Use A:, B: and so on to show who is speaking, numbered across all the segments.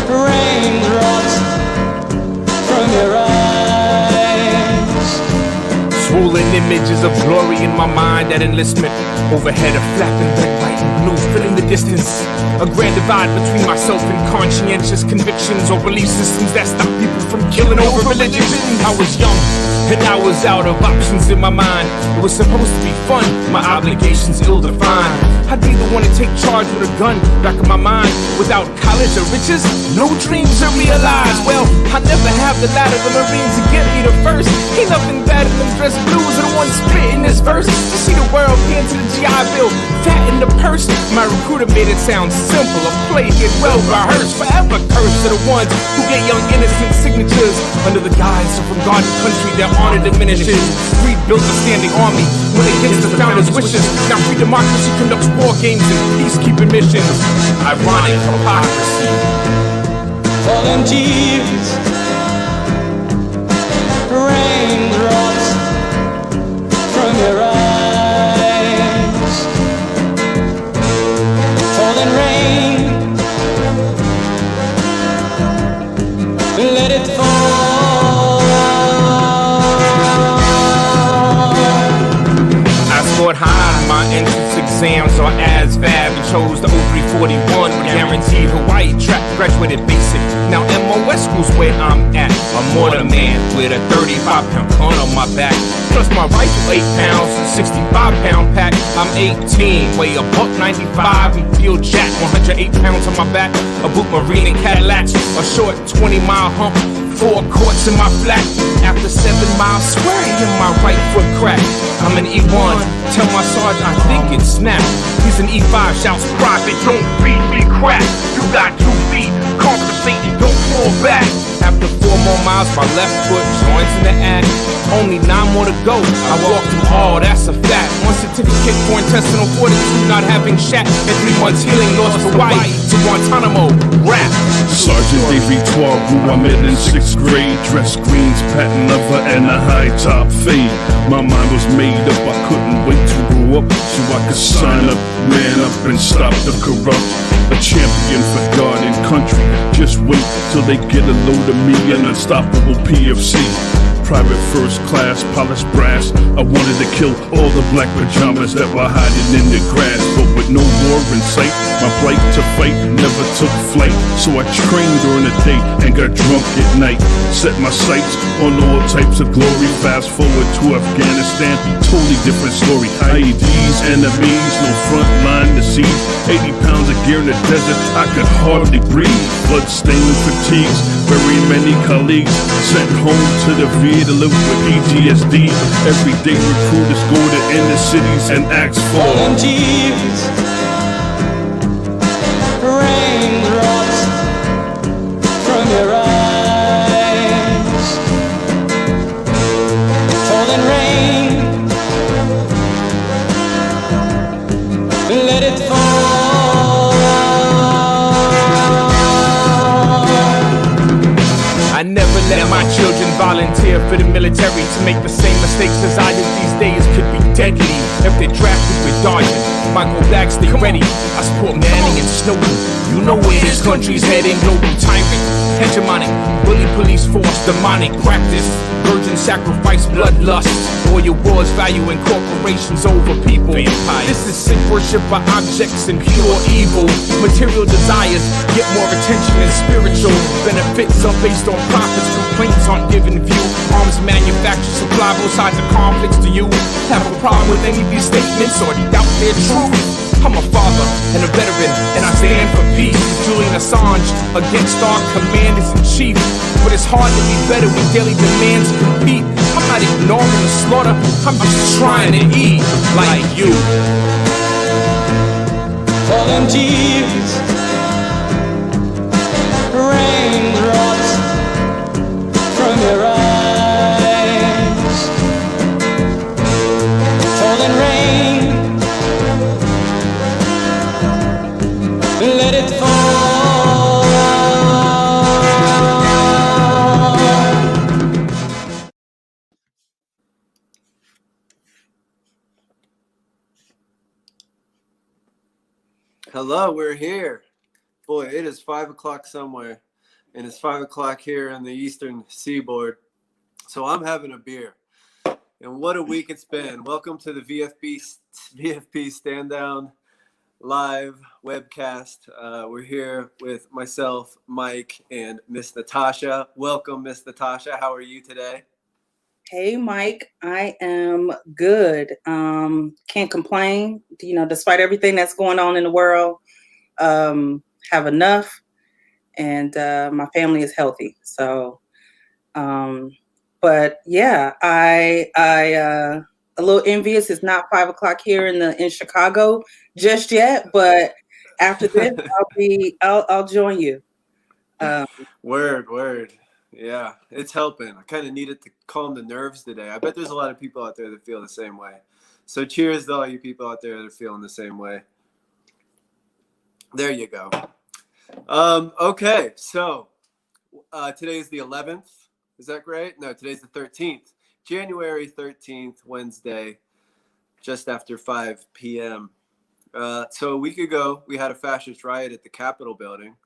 A: raindrops from your eyes.
B: Swollen images of glory in my mind at enlistment. Overhead a flapping red, white, and blue filling the distance. A grand divide between myself and conscientious convictions or belief systems that stop people from killing over religion. I was young and I was out of options in my mind. It was supposed to be fun, my obligations ill-defined. I didn't want to take charge with a gun back in my mind. Without college or riches, no dreams are realized. Well, I never have the ladder the Marines to get me the first. Ain't nothing better than dress blues and one spit in this verse. You see the world paying to the GI Bill, fat in the purse. My recruiter made it sound simple, a play get well rehearsed. Forever cursed to the ones who get young innocent signatures under the guise of from God and country their honor diminishes. Greed built a standing army when against the founders' wishes. Now free democracy conducts war games and peacekeeping missions. Ironic hypocrisy.
A: Falling tears, raindrops from your eyes. Falling rain, let it fall.
B: I scored high on my entrance exams on ASVAB and chose the 0341 with guaranteed Hawaii track. Graduated basic, now MOS school's where I'm at. I'm more than a man with a 35-pound gun on my back. Plus my rifle 8 pounds, 65-pound pack. I'm 18, weigh a $195 and feel jacked. 108 pounds on my back, a boot marine and Cadillacs. A short 20-mile hump, 4 quarts in my flat. After 7 miles, swearing my right foot cracked. I'm an E1, tell my sergeant I think it snapped. He's an E5, shouts private, don't beat me crap. You got 2 feet, compensate and don't fall back. After 4 more miles, my left foot joins in the act. Only 9 more to go, I walked through all, that's a fact. 1 certificate for intestinal fortitude, not having shat. And 3 months healing, lost Hawaii to Guantanamo, rap.
C: Sergeant David Twa, who I met in 6th grade. Dress greens, patent leather, and a high top fade. My mind was made up, I couldn't wait to grow up so I could sign up, man up, and stop the corrupt. A champion for God and country. Just wait till they get a load of me, an unstoppable PFC. Private first class, polished brass. I wanted to kill all the black pajamas that were hiding in the grass. But with no war in sight, my plight to fight never took flight. So I trained during the day and got drunk at night. Set my sights on all types of glory. Fast forward to Afghanistan, totally different story. IEDs, enemies, no front line to see. 80 pounds of gear in the desert, I could hardly breathe. Blood-stained fatigues, very many colleagues sent home to the VA to live with PTSD. Everyday recruiters go to inner cities and ask for
A: falling tears, raindrops from your eyes. Falling rain, let it fall.
B: I never let my children volunteer for the military to make the same mistakes as I did these days could be deadly. If they're drafted with Dodgers, my go back stay ready. I support Manning and Snowden. You know where this country's heading. Global tyrant, hegemonic, bully police force, demonic practice, virgin sacrifice, bloodlust. All your wars valuing corporations over people. This is sick worship by objects and pure evil. Material desires get more attention than spiritual benefits are based on profits. Complaints aren't given view. Arms manufacture supply both sides of conflicts. Do you have a problem with any of these statements or doubt their truth? I'm a father and a veteran, and I stand for peace. Julian Assange against our commanders-in-chief. But it's hard to be better when daily demands compete. I'm not ignoring the slaughter, I'm just trying to eat like you.
A: Falling tears, raindrops from your eyes. Falling rain, let it fall.
D: Hello, we're here. Boy, it is 5 o'clock somewhere. and it's 5 o'clock here on the Eastern Seaboard. So I'm having a beer. And what a week it's been. Welcome to the VFP Stand Down live webcast. We're here with myself, Mike, and Miss Natasha. Welcome, Miss Natasha. How are you today?
E: Hey, Mike. I am good. Can't complain. Despite everything that's going on in the world, have enough, and my family is healthy. So, but yeah, I a little envious. It's not 5 o'clock here in Chicago just yet, but after this, I'll join you.
D: Word. Yeah, it's helping. I kind of needed to calm the nerves today. I bet there's a lot of people out there that feel the same way. So cheers to all you people out there that are feeling the same way. There you go. Okay, so today is the 11th. Is that right? No, today's the 13th. January 13th, Wednesday, just after 5 p.m. So a week ago, we had a fascist riot at the Capitol building,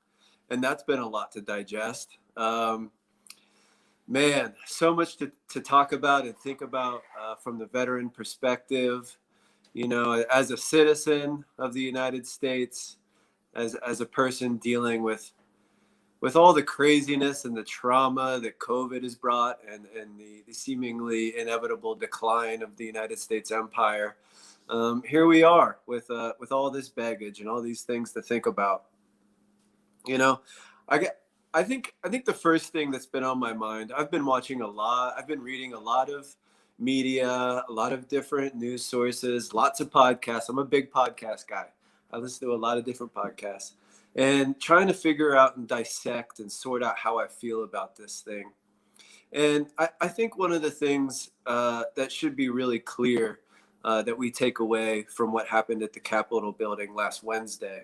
D: and that's been a lot to digest. Man, so much to talk about and think about from the veteran perspective. You know, as a citizen of the United States, as a person dealing with all the craziness and the trauma that COVID has brought, and the seemingly inevitable decline of the United States empire, here we are with all this baggage and all these things to think about. You know, I think the first thing that's been on my mind, I've been reading a lot of media, a lot of different news sources, lots of podcasts. I'm a big podcast guy. I listen to a lot of different podcasts and trying to figure out and dissect and sort out how I feel about this thing. And I think one of the things that should be really clear that we take away from what happened at the Capitol building last Wednesday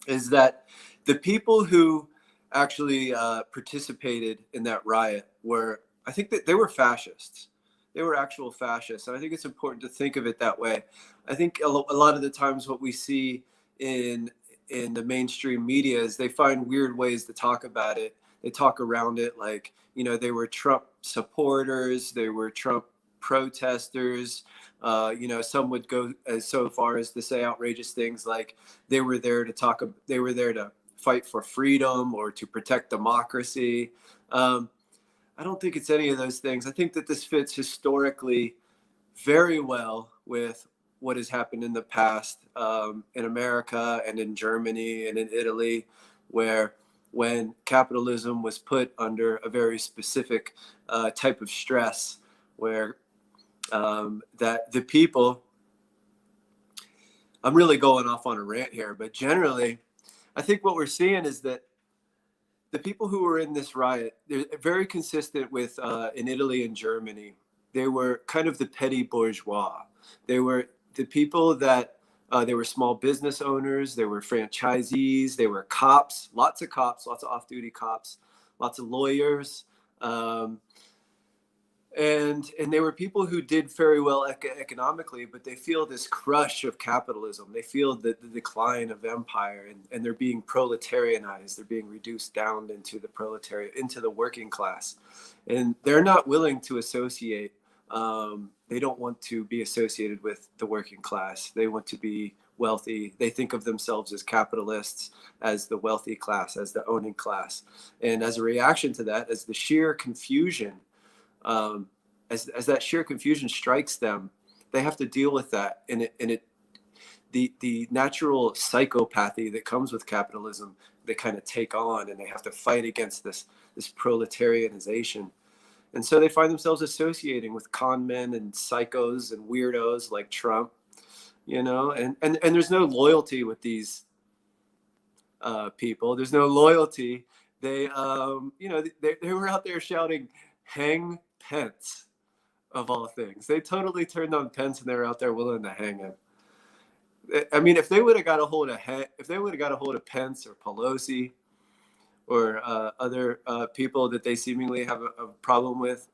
D: is that the people who actually participated in that riot I think that they were fascists. They were actual fascists. And I think it's important to think of it that way. I think a lot of the times what we see in the mainstream media is they find weird ways to talk about it. They talk around it like, you know, they were Trump supporters, they were Trump protesters. You know, some would go so far as to say outrageous things like they were there to fight for freedom or to protect democracy. I don't think it's any of those things. I think that this fits historically very well with what has happened in the past in America and in Germany and in Italy, where when capitalism was put under a very specific type of stress, where that the people, I'm really going off on a rant here, but generally, I think what we're seeing is that the people who were in this riot, they're very consistent with in Italy and Germany. They were kind of the petty bourgeois. They were the people that they were small business owners. They were franchisees. They were cops, lots of off-duty cops, lots of lawyers. And they were people who did very well economically, but they feel this crush of capitalism. They feel the decline of empire, and they're being proletarianized. They're being reduced down into the proletariat, into the working class. And they're not willing to associate. They don't want to be associated with the working class. They want to be wealthy. They think of themselves as capitalists, as the wealthy class, as the owning class. And as a reaction to that, as the sheer confusion, as that sheer confusion strikes them, they have to deal with that. And the natural psychopathy that comes with capitalism, they kind of take on, and they have to fight against this proletarianization. And so they find themselves associating with con men and psychos and weirdos like Trump, you know, and there's no loyalty with these people. There's no loyalty. They, you know, they were out there shouting, "Hang Pence," of all things. They totally turned on Pence, and they were out there willing to hang him. I mean, if they would have got a hold of Pence or Pelosi or other people that they seemingly have a problem with,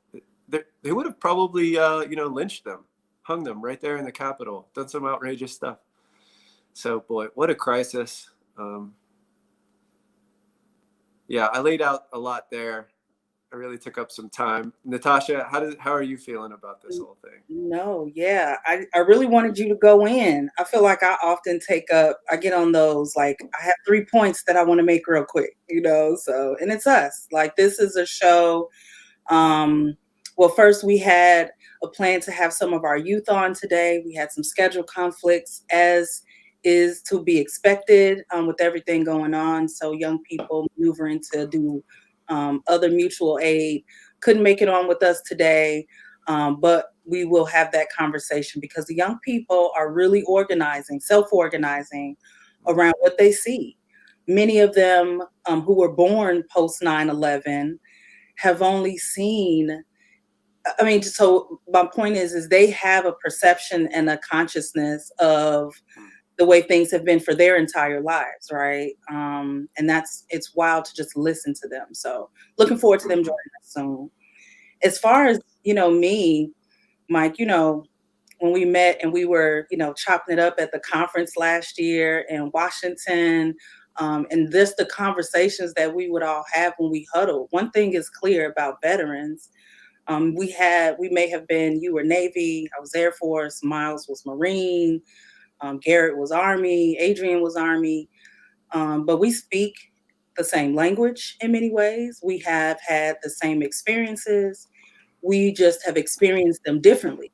D: they would have probably you know, lynched them, hung them right there in the Capitol, done some outrageous stuff. So boy, what a crisis. Yeah, I laid out a lot there. I really took up some time. Natasha, how are you feeling about this whole thing?
E: No, yeah. I really wanted you to go in. I feel like I often I get on those, like, I have 3 points that I want to make real quick, so, and it's us. Like, this is a show. Well, first we had a plan to have some of our youth on today. We had some schedule conflicts, as is to be expected, with everything going on. So young people maneuvering to do other mutual aid couldn't make it on with us today. But we will have that conversation because the young people are really organizing, self-organizing around what they see. Many of them who were born post 9/11 have only seen, I mean, so my point is they have a perception and a consciousness of the way things have been for their entire lives, right? And it's wild to just listen to them. So looking forward to them joining us soon. As far as, me, Mike, when we met and we were, chopping it up at the conference last year in Washington, and just the conversations that we would all have when we huddle. One thing is clear about veterans. We may have been, you were Navy, I was Air Force, Miles was Marine, Garrett was Army, Adrian was Army, but we speak the same language in many ways. We have had the same experiences. We just have experienced them differently.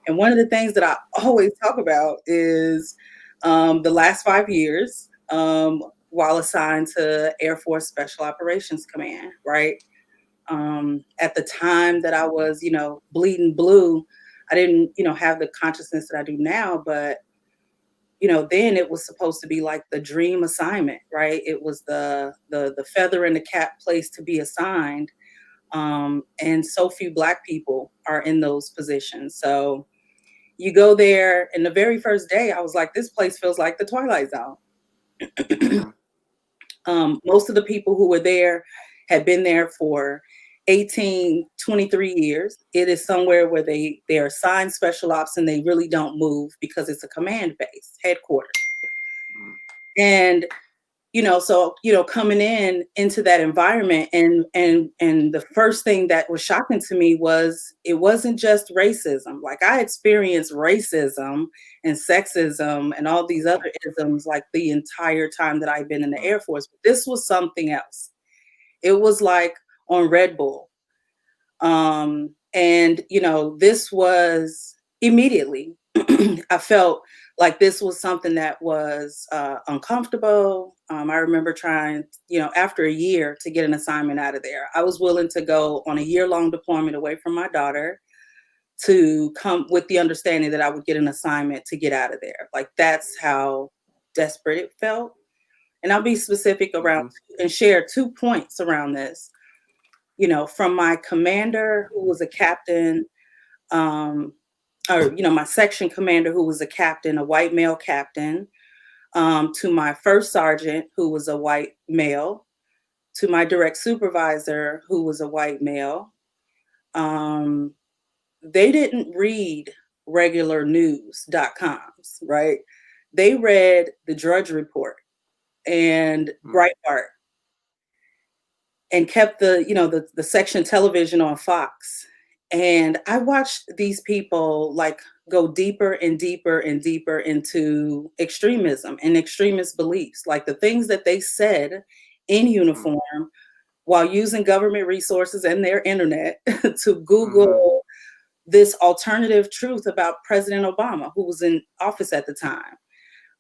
E: And one of the things that I always talk about is the last 5 years while assigned to Air Force Special Operations Command, right? At the time that I was, bleeding blue, I didn't, have the consciousness that I do now, but then it was supposed to be like the dream assignment, right? It was the feather in the cap place to be assigned. And so few Black people are in those positions. So you go there, and the very first day, I was like, this place feels like the Twilight Zone. Most of the people who were there had been there for 18, 23 years. It is somewhere where they're assigned special ops and they really don't move because it's a command base, headquarters. And so coming into that environment, and the first thing that was shocking to me was it wasn't just racism. Like, I experienced racism and sexism and all these other isms like the entire time that I've been in the Air Force, but this was something else. It was like on Red Bull. And this was immediately I felt like this was something that was uncomfortable. I remember trying, after a year, to get an assignment out of there. I was willing to go on a year-long deployment away from my daughter to come with the understanding that I would get an assignment to get out of there. Like, that's how desperate it felt. And I'll be specific around and share 2 points around this. From my commander, who was a captain, my section commander, who was a captain, a white male captain, to my first sergeant, who was a white male, to my direct supervisor, who was a white male. They didn't read regular news.coms, right? They read the Drudge Report and Breitbart, and kept the section television on Fox. And I watched these people like go deeper and deeper and deeper into extremism and extremist beliefs, like the things that they said in uniform while using government resources and their internet to Google this alternative truth about President Obama, who was in office at the time.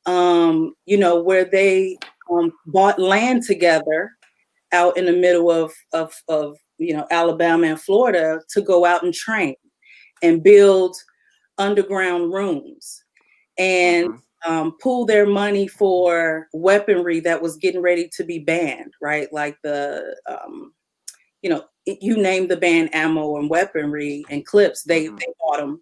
E: Where they bought land together out in the middle of Alabama and Florida to go out and train and build underground rooms and pool their money for weaponry that was getting ready to be banned, right? Like you name the banned ammo and weaponry and clips, they bought them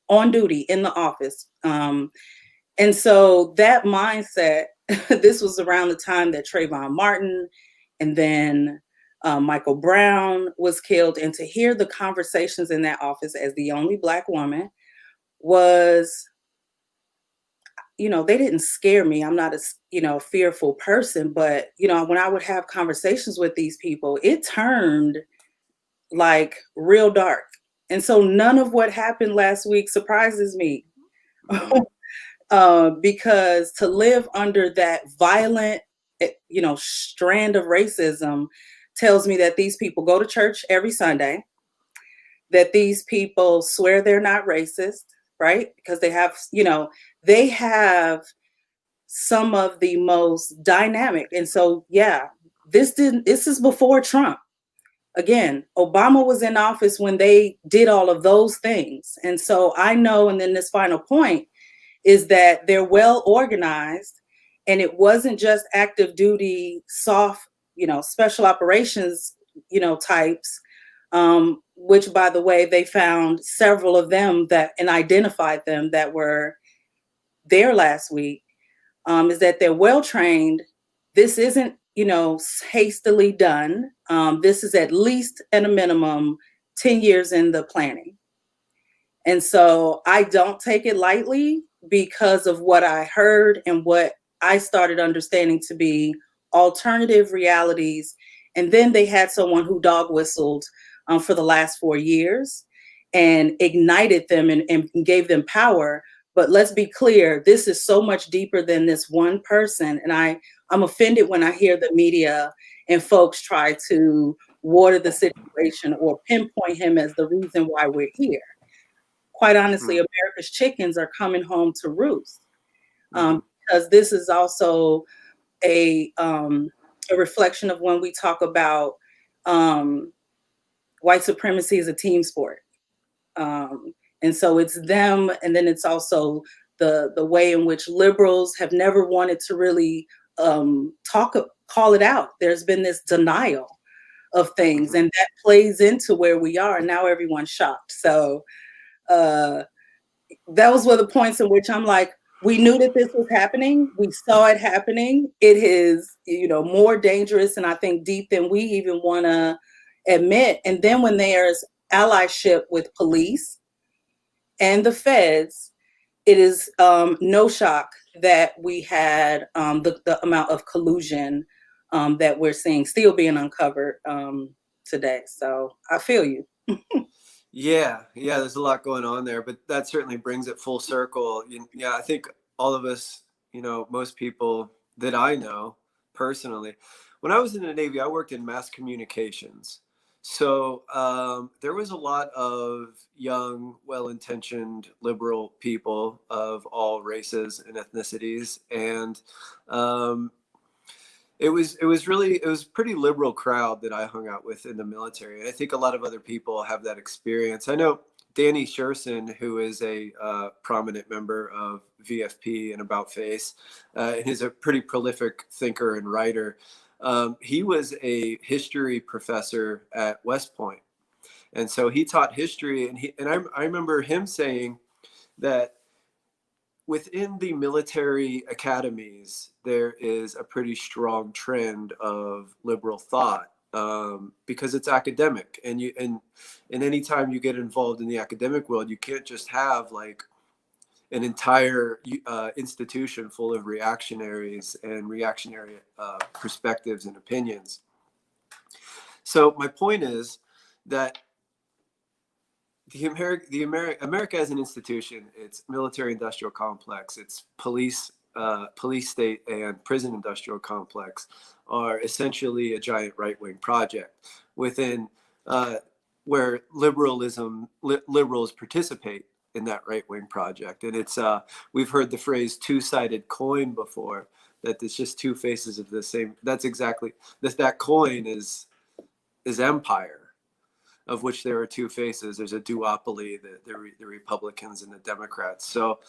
E: on duty in the office. And so that mindset, this was around the time that Trayvon Martin and then Michael Brown was killed. And to hear the conversations in that office as the only Black woman was, they didn't scare me. I'm not a, fearful person, but, when I would have conversations with these people, it turned like real dark. And so none of what happened last week surprises me. Because to live under that violent, strand of racism tells me that these people go to church every Sunday, that these people swear they're not racist, right? Because they have some of the most dynamic. And so, yeah, this is before Trump. Again, Obama was in office when they did all of those things. And so I know, and then this final point is that they're well organized, and it wasn't just active duty, soft, special operations, types, which, by the way, they found several of them and identified them that were there last week, is that they're well trained. This isn't, hastily done. This is at least at a minimum 10 years in the planning. And so I don't take it lightly because of what I heard and what I started understanding to be alternative realities. And then they had someone who dog whistled for the last 4 years and ignited them and gave them power. But let's be clear, this is so much deeper than this one person. And I'm offended when I hear the media and folks try to water the situation or pinpoint him as the reason why we're here. Quite honestly, America's chickens are coming home to roost, because this is also a reflection of when we talk about white supremacy as a team sport. And so it's them, and then it's also the way in which liberals have never wanted to really call it out. There's been this denial of things, and that plays into where we are. And now everyone's shocked. So that was one of the points in which I'm like, we knew that this was happening. We saw it happening. It is, more dangerous and I think deep than we even want to admit. And then when there's allyship with police and the feds, it is no shock that we had the amount of collusion that we're seeing still being uncovered today. So I feel you.
D: Yeah, there's a lot going on there, but that certainly brings it full circle. Yeah, I think all of us, most people that I know personally, when I was in the Navy, I worked in mass communications. So there was a lot of young, well-intentioned liberal people of all races and ethnicities, and it was pretty liberal crowd that I hung out with in the military. And I think a lot of other people have that experience. I know Danny Sherson, who is a prominent member of VFP and About Face, and he's a pretty prolific thinker and writer. He was a history professor at West Point. And so he taught history, and I remember him saying that within the military academies, there is a pretty strong trend of liberal thought, because it's academic, and anytime you get involved in the academic world, you can't just have like an entire institution full of reactionaries and reactionary perspectives and opinions. So my point is that America as an institution, its military industrial complex, its police state and prison industrial complex are essentially a giant right-wing project within where liberals participate in that right-wing project. And it's we've heard the phrase two-sided coin before, that it's just two faces of the same. That's exactly that coin is empire, of which there are two faces. There's a duopoly, the Republicans and the Democrats. So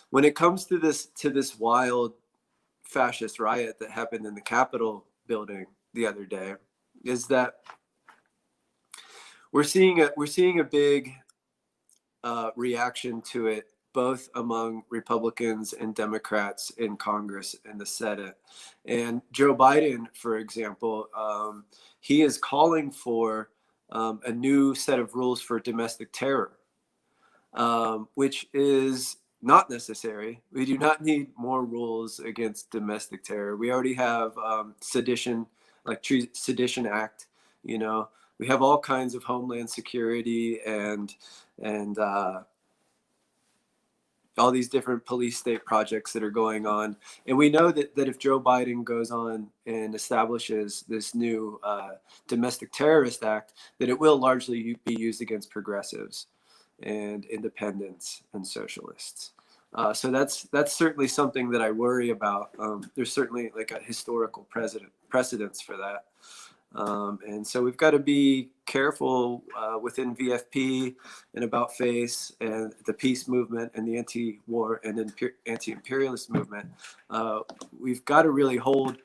D: when it comes to this wild fascist riot that happened in the Capitol building the other day, is that we're seeing a big reaction to it, both among Republicans and Democrats in Congress and the Senate. And Joe Biden, for example, he is calling for a new set of rules for domestic terror, which is not necessary. We do not need more rules against domestic terror. We already have sedition, like Sedition Act. You know, we have all kinds of homeland security and all these different police state projects that are going on. And we know that if Joe Biden goes on and establishes this new domestic terrorist act, that it will largely be used against progressives and independents and socialists. So that's certainly something that I worry about. There's certainly like a historical precedence for that. And so we've got to be careful within VFP and About Face and the peace movement and the anti-war and anti-imperialist movement. We've got to really hold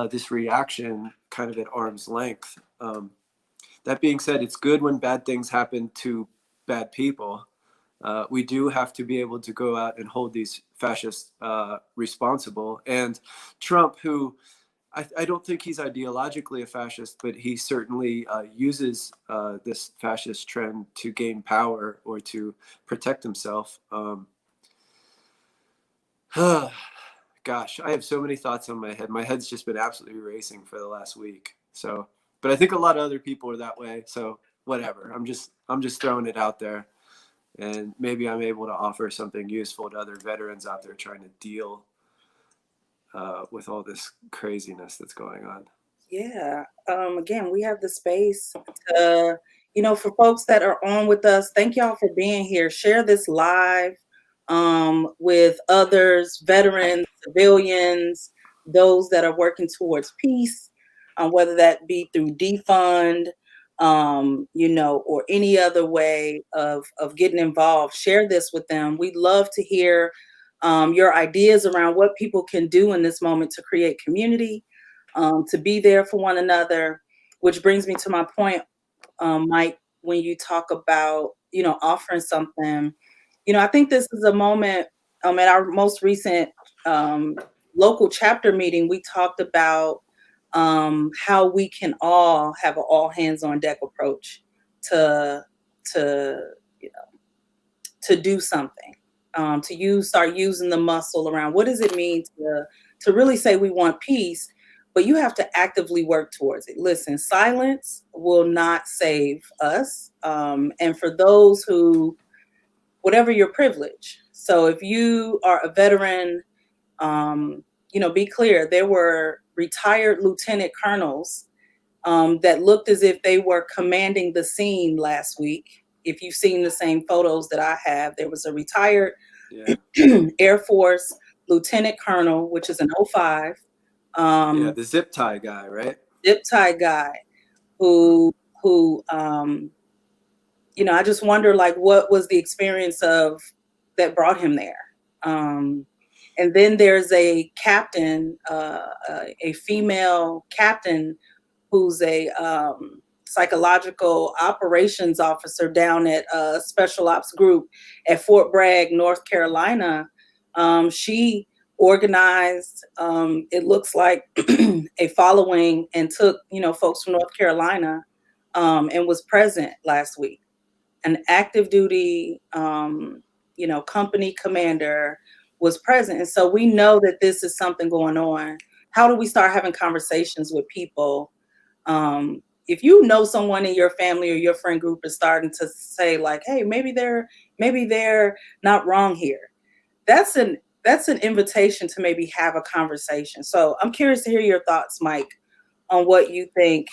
D: this reaction kind of at arm's length. That being said, it's good when bad things happen to bad people. We do have to be able to go out and hold these fascists responsible. And Trump, who I don't think he's ideologically a fascist, but he certainly uses this fascist trend to gain power or to protect himself. Gosh, I have so many thoughts on my head. My head's just been absolutely racing for the last week. So, but I think a lot of other people are that way. So whatever, I'm just throwing it out there. And maybe I'm able to offer something useful to other veterans out there trying to deal with all this craziness that's going on.
E: Yeah. Again, we have the space to, for folks that are on with us, thank y'all for being here. Share this live with others, veterans, civilians, those that are working towards peace, whether that be through defund, or any other way of getting involved. Share this with them. We'd love to hear your ideas around what people can do in this moment to create community, to be there for one another, which brings me to my point, Mike, when you talk about, offering something, I think this is a moment, at our most recent local chapter meeting, we talked about how we can all have an all hands on deck approach to do something, start using the muscle around what does it mean to really say we want peace, but you have to actively work towards it. Listen, silence will not save us. And for those who, whatever your privilege. So if you are a veteran, be clear, there were retired lieutenant colonels that looked as if they were commanding the scene last week. If you've seen the same photos that I have, there was a retired Air Force lieutenant colonel, which is an 05.
D: The zip tie guy, right?
E: Zip tie guy who I just wonder, like, what was the experience of that brought him there? And then there's a captain, a female captain who's a psychological operations officer down at a special ops group at Fort Bragg, North Carolina. She organized, it looks like, a following and took, folks from North Carolina and was present last week. An active duty, company commander was present. And so we know that this is something going on. How do we start having conversations with people? If you know someone in your family or your friend group is starting to say, like, hey, maybe they're not wrong here. That's an invitation to maybe have a conversation. So I'm curious to hear your thoughts, Mike, on what you think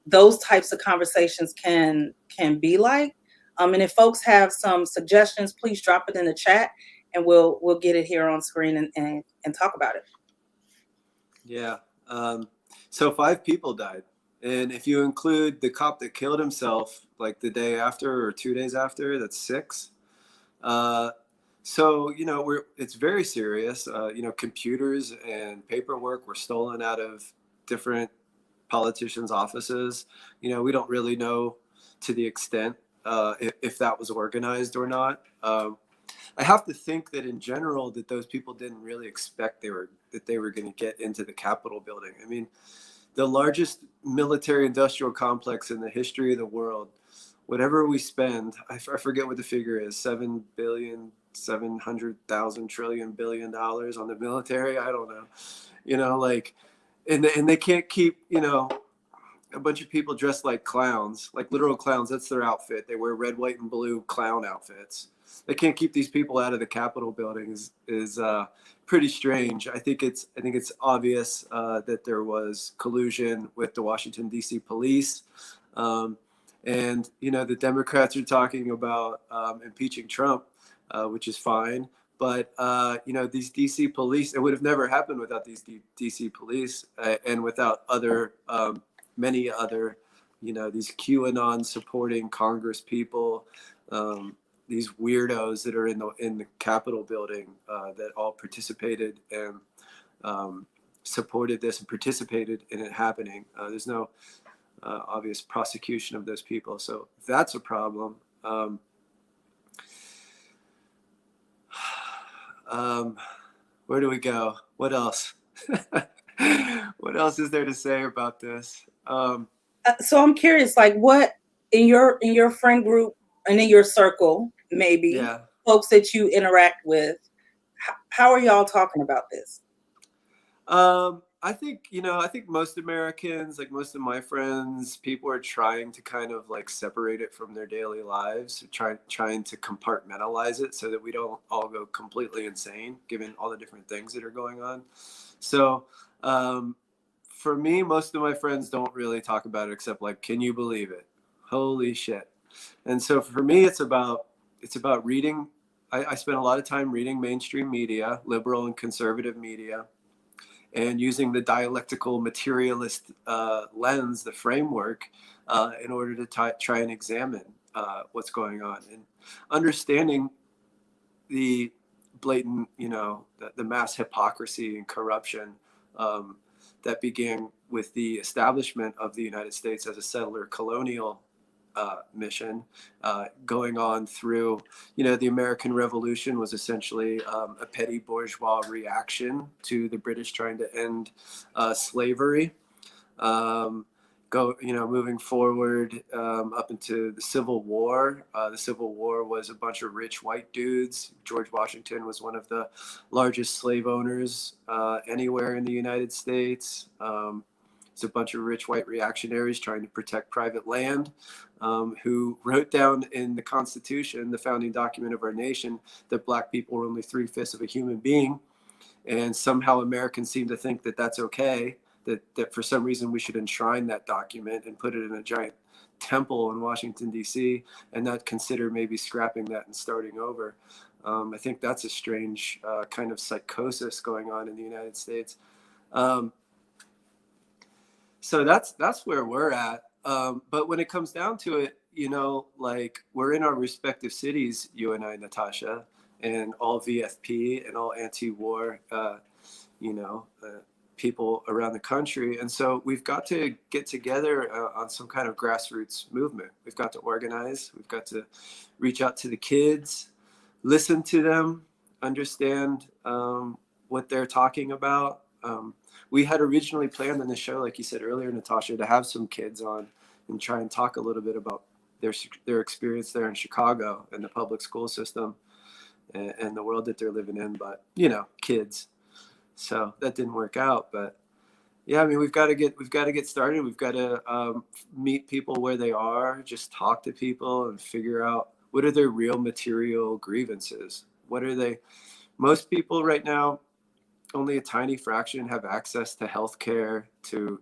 E: those types of conversations can be like. And if folks have some suggestions, please drop it in the chat and we'll get it here on screen and talk about it.
D: Yeah. So 5 people died. And if you include the cop that killed himself, like the day after or 2 days after, that's 6. So, it's very serious. Computers and paperwork were stolen out of different politicians' offices. We don't really know to the extent if that was organized or not. I have to think that in general that those people didn't really expect that they were going to get into the Capitol building. I mean, the largest military industrial complex in the history of the world whatever we spend, I forget what the figure is, 7,700,000,000,000,000,000,000,000 on the military. I don't know, like, and they can't keep, a bunch of people dressed like clowns, like literal clowns. That's their outfit. They wear red, white, and blue clown outfits. They can't keep these people out of the Capitol building is pretty strange. I think it's obvious that there was collusion with the Washington D.C. police, and the Democrats are talking about impeaching Trump, which is fine. But these D.C. police, it would have never happened without these D.C. police and without many other, these QAnon supporting Congress people, these weirdos that are in the Capitol building that all participated and supported this and participated in it happening. There's no obvious prosecution of those people, so that's a problem. Where do we go? What else? What else is there to say about this?
E: So I'm curious, like, what in your friend group and in your circle, maybe,
D: Yeah.
E: folks that you interact with, how are y'all talking about this?
D: I think most Americans, like most of my friends, people are trying to kind of like separate it from their daily lives, trying to compartmentalize it so that we don't all go completely insane, given all the different things that are going on. So, for me, most of my friends don't really talk about it except like, can you believe it? Holy shit. And so for me, it's about reading. I spend a lot of time reading mainstream media, liberal and conservative media, and using the dialectical materialist lens, the framework, in order to try and examine what's going on and understanding the blatant, the mass hypocrisy and corruption that began with the establishment of the United States as a settler colonial mission, going on through, the American Revolution was essentially a petty bourgeois reaction to the British trying to end slavery. Moving forward up into the Civil War. The Civil War was a bunch of rich white dudes. George Washington was one of the largest slave owners anywhere in the United States. It's a bunch of rich white reactionaries trying to protect private land, who wrote down in the Constitution, the founding document of our nation, that black people were only 3/5 of a human being. And somehow Americans seem to think that that's okay, that for some reason we should enshrine that document and put it in a giant temple in Washington, D.C., and not consider maybe scrapping that and starting over. I think that's a strange kind of psychosis going on in the United States. So that's where we're at. But when it comes down to it, like, we're in our respective cities, you and I, Natasha, and all VFP and all anti-war, people around the country. And so we've got to get together on some kind of grassroots movement. We've got to organize. We've got to reach out to the kids, listen to them, understand what they're talking about. We had originally planned on the show, like you said earlier, Natasha, to have some kids on and try and talk a little bit about their experience there in Chicago and the public school system and the world that they're living in. But, kids. So that didn't work out. But yeah, I mean, we've got to get started. We've got to meet people where they are, just talk to people and figure out what are their real material grievances. What are they? Most people right now, only a tiny fraction have access to healthcare, to,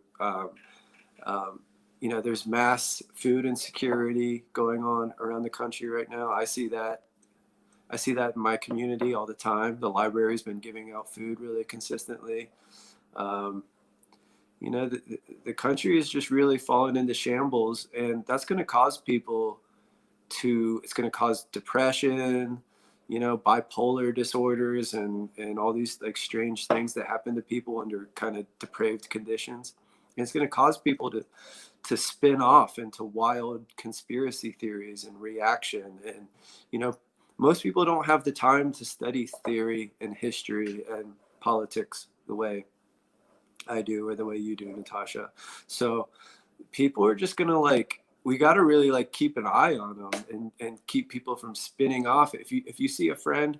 D: there's mass food insecurity going on around the country right now. I see that in my community all the time. The library's been giving out food really consistently. The country is just really falling into shambles, and that's going to cause people it's going to cause depression, bipolar disorders and all these like strange things that happen to people under kind of depraved conditions. And it's going to cause people to spin off into wild conspiracy theories and reaction. And, most people don't have the time to study theory and history and politics the way I do or the way you do, Natasha. So people are just going to we got to really like keep an eye on them and keep people from spinning off. If you see a friend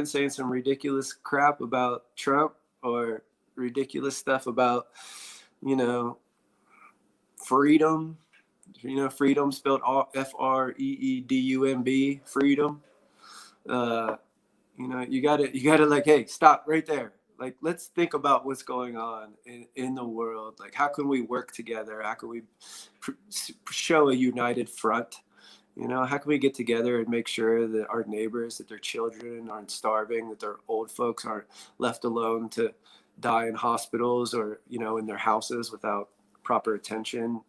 D: saying some ridiculous crap about Trump or ridiculous stuff about, you know, freedom, freedom spelled FREEDUMB, freedom. You gotta like, hey, stop right there. Like, let's think about what's going on in the world. Like, how can we work together? How can we show a united front? How can we get together and make sure that our neighbors, that their children aren't starving, that their old folks aren't left alone to die in hospitals or, in their houses without proper attention.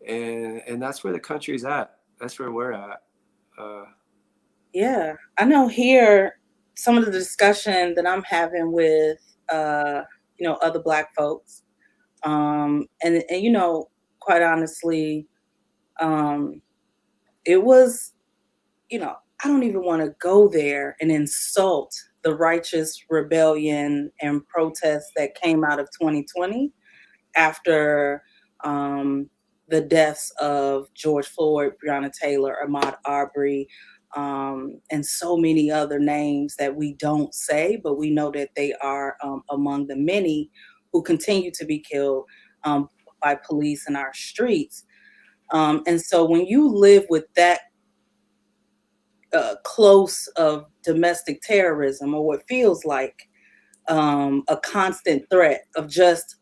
D: And that's where the country's at. That's where we're at.
E: Yeah, I know here some of the discussion that I'm having with other Black folks, and quite honestly, it was, I don't even want to go there and insult the righteous rebellion and protests that came out of 2020 after the deaths of George Floyd, Breonna Taylor, Ahmaud Arbery, and so many other names that we don't say, but we know that they are among the many who continue to be killed by police in our streets. And so when you live with that close of domestic terrorism, or what feels like a constant threat of just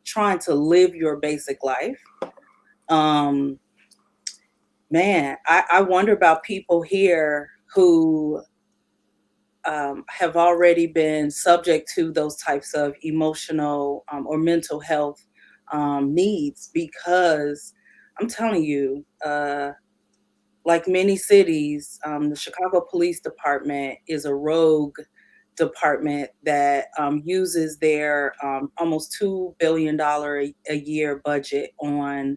E: trying to live your basic life, man, I wonder about people here who have already been subject to those types of emotional or mental health needs, because I'm telling you, like many cities, the Chicago Police Department is a rogue department that uses their almost $2 billion a year budget on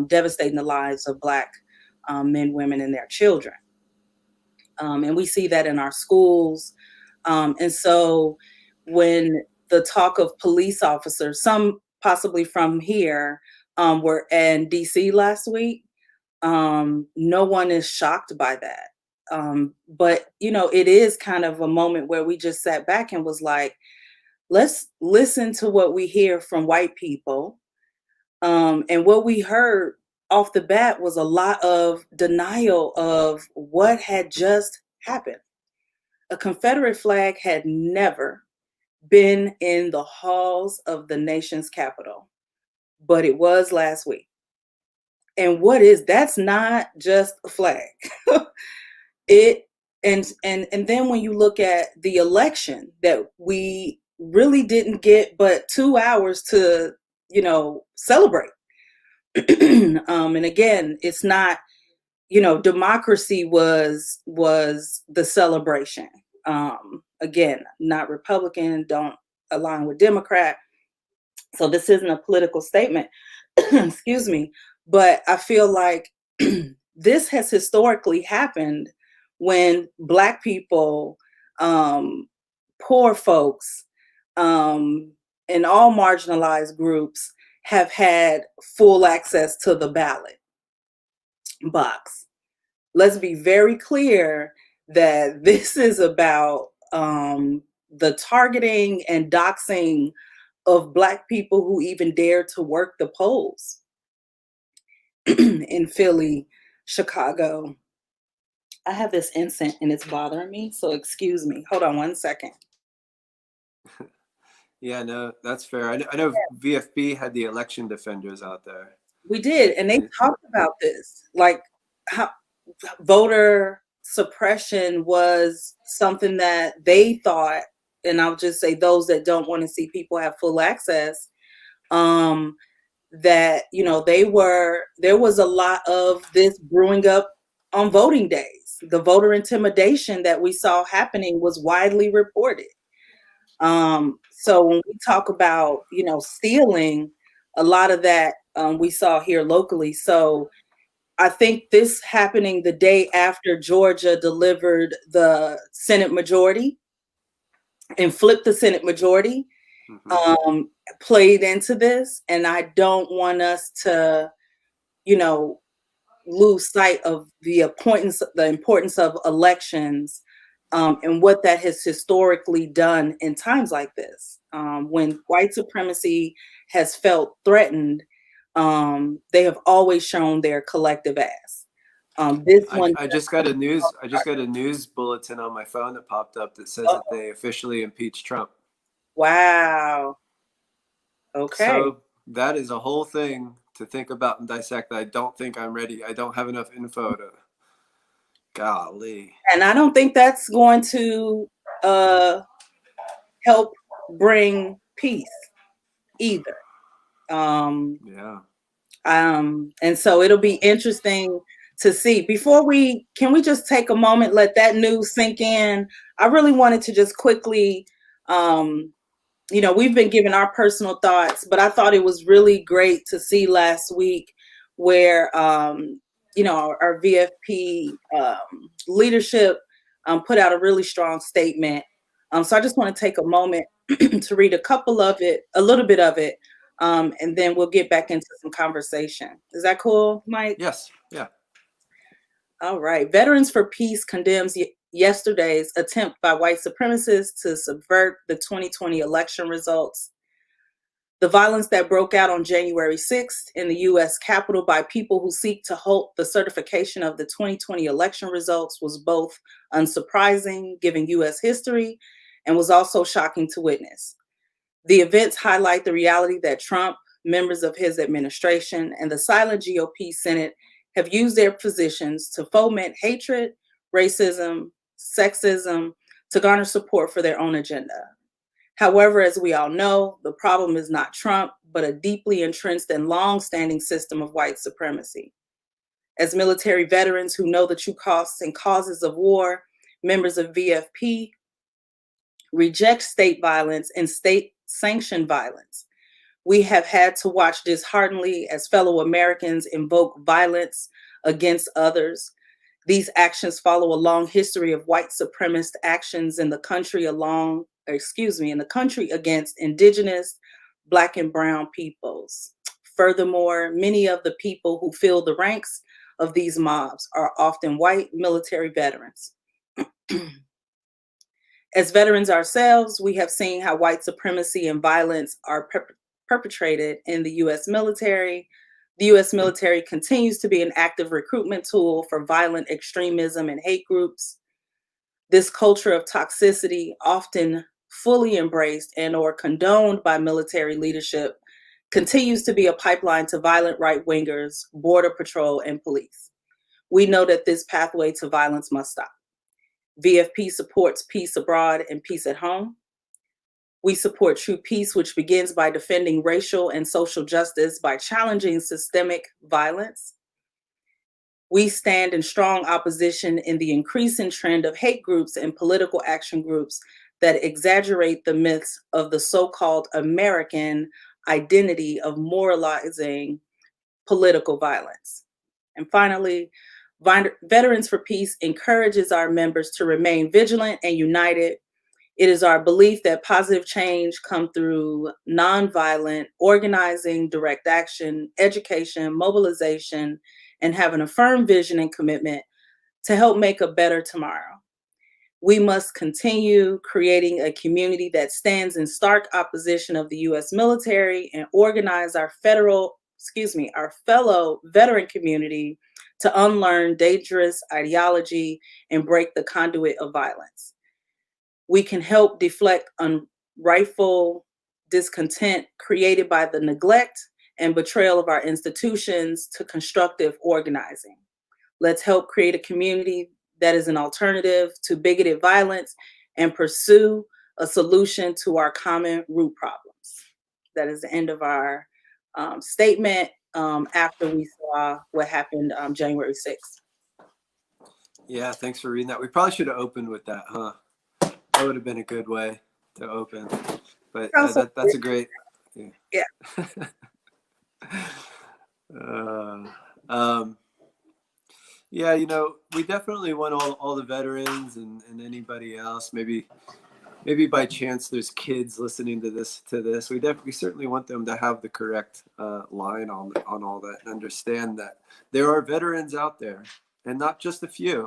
E: devastating the lives of Black men, women, and their children. And we see that in our schools. And so when the talk of police officers, some possibly from here, were in DC last week, no one is shocked by that. But, it is kind of a moment where we just sat back and was like, let's listen to what we hear from white people. And what we heard off the bat was a lot of denial of what had just happened. A Confederate flag had never been in the halls of the nation's capital, but it was last week. And that's not just a flag. And then when you look at the election that we really didn't get but 2 hours to, celebrate. And again, it's not, democracy was the celebration. Again, not Republican, don't align with Democrat. So this isn't a political statement, excuse me, but I feel like this has historically happened when Black people, poor folks, and all marginalized groups have had full access to the ballot box. Let's be very clear that this is about the targeting and doxing of Black people who even dare to work the polls in Philly, Chicago. I have this incense and it's bothering me, so excuse me. Hold on one second.
D: Yeah, no, that's fair. I know VFB had the election defenders out there.
E: We did, and they talked about this, like how voter suppression was something that they thought, and I'll just say those that don't want to see people have full access, that, there was a lot of this brewing up on voting days. The voter intimidation that we saw happening was widely reported. So when we talk about, stealing, a lot of that we saw here locally. So I think this happening the day after Georgia delivered the Senate majority and flipped the Senate majority, played into this. And I don't want us to you know, lose sight of the importance of elections, and what that has historically done in times like this, when white supremacy has felt threatened. They have always shown their collective ass. This one,
D: I just got a news bulletin on my phone that popped up that says that they officially impeached Trump.
E: wow. Okay.
D: So that is a whole thing to think about and dissect. I don't think I'm ready. I don't have enough info to. Golly.
E: And I don't think that's going to help bring peace either.
D: Yeah.
E: And so it'll be interesting to see. Can we just take a moment, let that news sink in? I really wanted to just quickly, we've been giving our personal thoughts, but I thought it was really great to see last week where, our VFP leadership put out a really strong statement. So I just want to take a moment to read a little bit of it, and then we'll get back into some conversation. Is that cool, Mike?
D: Yes. Yeah.
E: All right. Veterans for Peace condemns yesterday's attempt by white supremacists to subvert the 2020 election results. The violence that broke out on January 6th in the U.S. Capitol by people who seek to halt the certification of the 2020 election results was both unsurprising, given U.S. history, and was also shocking to witness. The events highlight the reality that Trump, members of his administration, and the silent GOP Senate have used their positions to foment hatred, racism, sexism, to garner support for their own agenda. However, as we all know, the problem is not Trump, but a deeply entrenched and long-standing system of white supremacy. As military veterans who know the true costs and causes of war, members of VFP reject state violence and state-sanctioned violence. We have had to watch dishearteningly as fellow Americans invoke violence against others. These actions follow a long history of white supremacist actions in the country against indigenous, Black and brown peoples. Furthermore, many of the people who fill the ranks of these mobs are often white military veterans. As veterans ourselves, we have seen how white supremacy and violence are perpetrated in the U.S. military. The U.S. military continues to be an active recruitment tool for violent extremism and hate groups. This culture of toxicity, often fully embraced and or condoned by military leadership, continues to be a pipeline to violent right-wingers, border patrol, and police. We know that this pathway to violence must stop. VFP supports peace abroad and peace at home. We support true peace, which begins by defending racial and social justice by challenging systemic violence. We stand in strong opposition in the increasing trend of hate groups and political action groups that exaggerate the myths of the so-called American identity of moralizing political violence. And finally, Veterans for Peace encourages our members to remain vigilant and united. It is our belief that positive change comes through nonviolent organizing, direct action, education, mobilization, and having a firm vision and commitment to help make a better tomorrow. We must continue creating a community that stands in stark opposition of the U.S. military and organize our fellow veteran community to unlearn dangerous ideology and break the conduit of violence. We can help deflect unrightful discontent created by the neglect and betrayal of our institutions to constructive organizing. Let's help create a community that is an alternative to bigoted violence and pursue a solution to our common root problems. That is the end of our statement after we saw what happened January 6th.
D: Yeah, thanks for reading that. We probably should have opened with that, huh? That would have been a good way to open. But that's a great.
E: Yeah.
D: Yeah, we definitely want all the veterans and anybody else, maybe maybe by chance there's kids listening to this, we certainly want them to have the correct line on all that, and understand that there are veterans out there, and not just a few,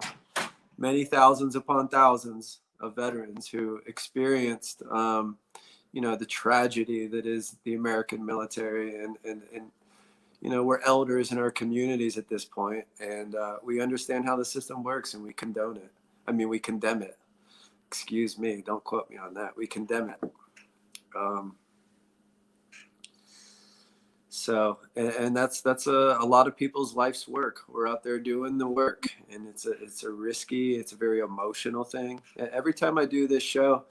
D: many thousands upon thousands of veterans who experienced the tragedy that is the American military, and we're elders in our communities at this point, and we understand how the system works, and we condone it. I mean, we condemn it. Excuse me, don't quote me on that. We condemn it. And that's a lot of people's life's work. We're out there doing the work, and it's a risky, it's a very emotional thing. Every time I do this show,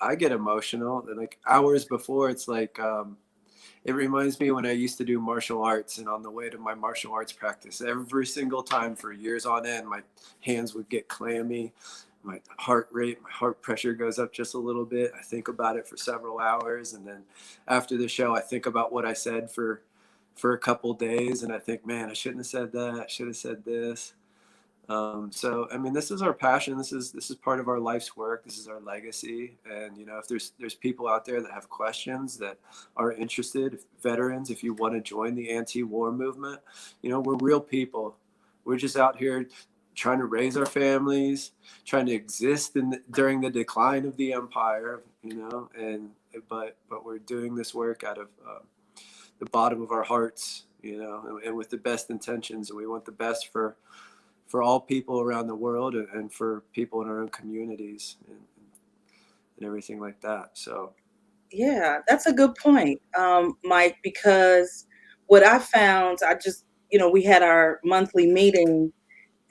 D: I get emotional. And like hours before, it's like it reminds me when I used to do martial arts, and on the way to my martial arts practice, every single time for years on end, my hands would get clammy. My heart rate, my heart pressure goes up just a little bit. I think about it for several hours. And then after the show, I think about what I said for a couple days. And I think, man, I shouldn't have said that. I should have said this. So, I mean, this is our passion. This is part of our life's work. This is our legacy. And, if there's people out there that have questions, that are interested, if veterans, if you want to join the anti-war movement, we're real people. We're just out here trying to raise our families, trying to exist during the decline of the empire, but we're doing this work out of the bottom of our hearts, and with the best intentions. And we want the best for all people around the world, and for people in our own communities, and everything like that. So,
E: Yeah, that's a good point, Mike, because what I found, we had our monthly meeting,